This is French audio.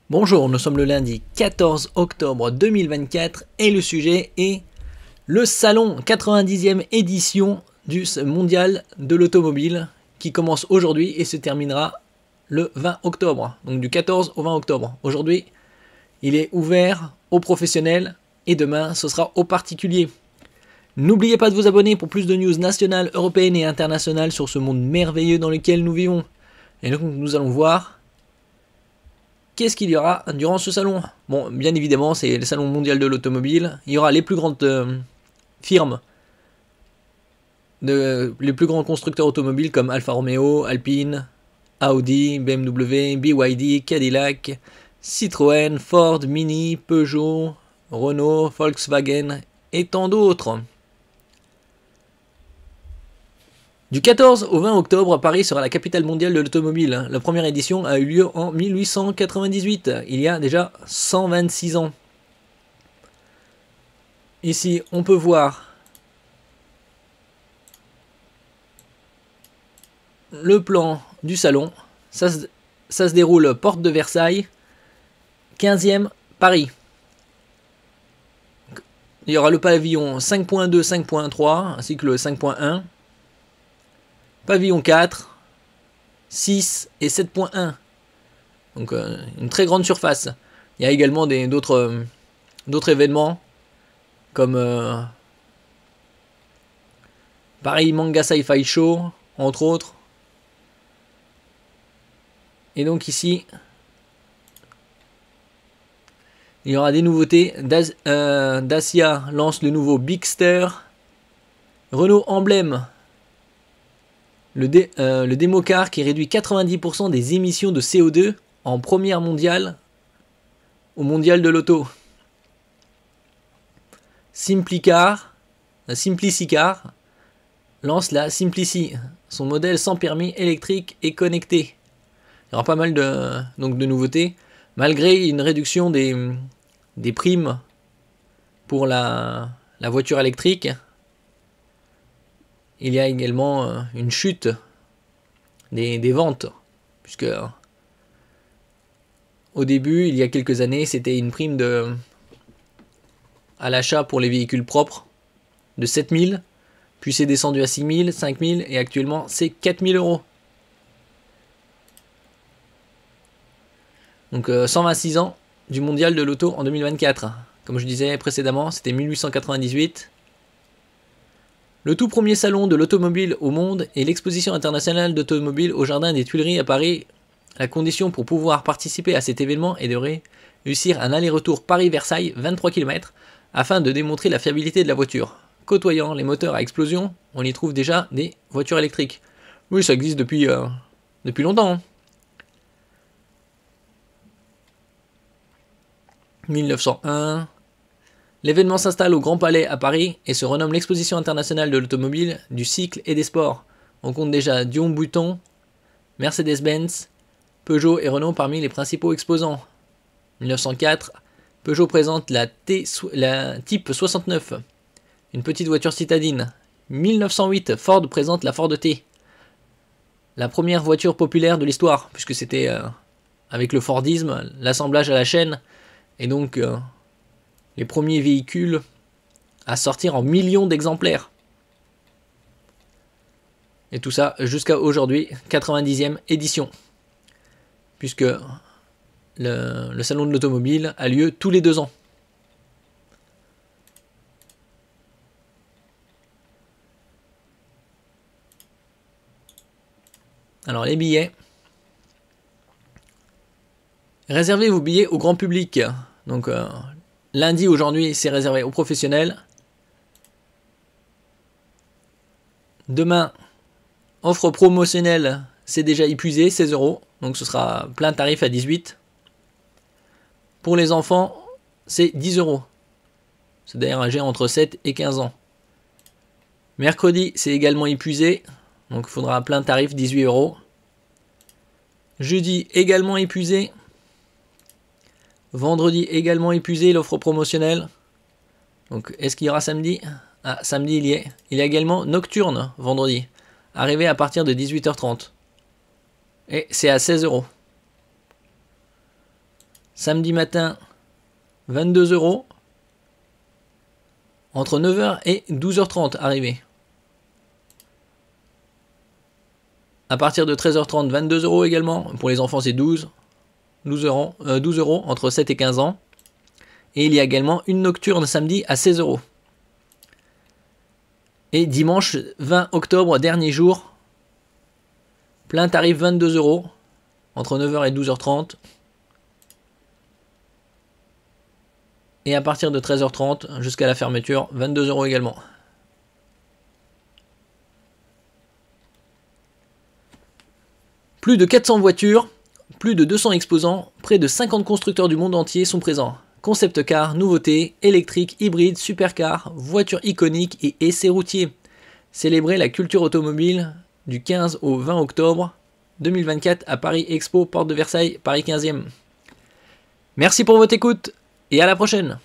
Bonjour, nous sommes le lundi 14 octobre 2024 et le sujet est le salon 90e édition du mondial de l'automobile qui commence aujourd'hui et se terminera le 20 octobre, donc du 14 au 20 octobre. Aujourd'hui, il est ouvert aux professionnels et demain, ce sera aux particuliers. N'oubliez pas de vous abonner pour plus de news nationales, européennes et internationales sur ce monde merveilleux dans lequel nous vivons. Et donc, nous allons voir qu'est-ce qu'il y aura durant ce salon. Bon, bien évidemment, c'est le salon mondial de l'automobile. Il y aura les plus grandes firmes, les plus grands constructeurs automobiles comme Alfa Romeo, Alpine, Audi, BMW, BYD, Cadillac, Citroën, Ford, Mini, Peugeot, Renault, Volkswagen et tant d'autres. Du 14 au 20 octobre, Paris sera la capitale mondiale de l'automobile. La première édition a eu lieu en 1898, il y a déjà 126 ans. Ici, on peut voir le plan du salon. Ça se déroule porte de Versailles, 15e Paris. Il y aura le pavillon 5.2, 5.3 ainsi que le 5.1. Pavillon 4, 6 et 7.1. Donc une très grande surface. Il y a également d'autres événements comme Paris Manga Sci-Fi Show, entre autres. Et donc ici, il y aura des nouveautés. Dacia lance le nouveau Bigster. Renault Emblème. Le démocar qui réduit 90% des émissions de CO2 en première mondiale au mondial de l'auto. Simplicar lance la Simplici, son modèle sans permis électrique et connecté. Il y aura pas mal de nouveautés, malgré une réduction des primes pour la voiture électrique. Il y a également une chute des ventes, puisque au début, il y a quelques années, c'était une prime à l'achat pour les véhicules propres de 7 000, puis c'est descendu à 6 000, 5 000 et actuellement c'est 4 000 euros. Donc 126 ans du mondial de l'auto en 2024. Comme je disais précédemment, c'était 1898. Le tout premier salon de l'automobile au monde et l'exposition internationale d'automobile au Jardin des Tuileries à Paris. La condition pour pouvoir participer à cet événement est de réussir un aller-retour Paris-Versailles 23 km afin de démontrer la fiabilité de la voiture. Côtoyant les moteurs à explosion, on y trouve déjà des voitures électriques. Oui, ça existe depuis longtemps. Hein. 1901... L'événement s'installe au Grand Palais à Paris et se renomme l'Exposition internationale de l'automobile, du cycle et des sports. On compte déjà Dion Bouton, Mercedes-Benz, Peugeot et Renault parmi les principaux exposants. 1904, Peugeot présente la Type 69, une petite voiture citadine. 1908, Ford présente la Ford T, la première voiture populaire de l'histoire, puisque c'était avec le Fordisme, l'assemblage à la chaîne, et donc les premiers véhicules à sortir en millions d'exemplaires. Et tout ça jusqu'à aujourd'hui, 90e édition. Puisque le salon de l'automobile a lieu tous les 2 ans. Alors les billets. Réservez vos billets au grand public. Donc lundi, aujourd'hui, c'est réservé aux professionnels. Demain, offre promotionnelle, c'est déjà épuisé, 16 euros. Donc ce sera plein tarif à 18. Pour les enfants, c'est 10 euros. C'est d'ailleurs âgé entre 7 et 15 ans. Mercredi, c'est également épuisé. Donc il faudra plein tarif, 18 euros. Jeudi, également épuisé. Vendredi également épuisé, l'offre promotionnelle. Donc est-ce qu'il y aura samedi? Ah, samedi il y est. Il y a également nocturne vendredi. Arrivé à partir de 18h30. Et c'est à 16 euros. Samedi matin, 22 €. Entre 9 h et 12 h 30 arrivé. À partir de 13 h 30, 22 € également. Pour les enfants, c'est 12 € entre 7 et 15 ans. Et il y a également une nocturne samedi à 16 €. Et dimanche 20 octobre, dernier jour, plein tarif 22 € entre 9 h et 12 h 30. Et à partir de 13 h 30 jusqu'à la fermeture, 22 € également. Plus de 400 voitures, plus de 200 exposants, près de 50 constructeurs du monde entier sont présents. Concept car, nouveautés, électriques, hybrides, supercars, voitures iconiques et essais routiers. Célébrez la culture automobile du 15 au 20 octobre 2024 à Paris Expo, porte de Versailles, Paris 15e. Merci pour votre écoute et à la prochaine.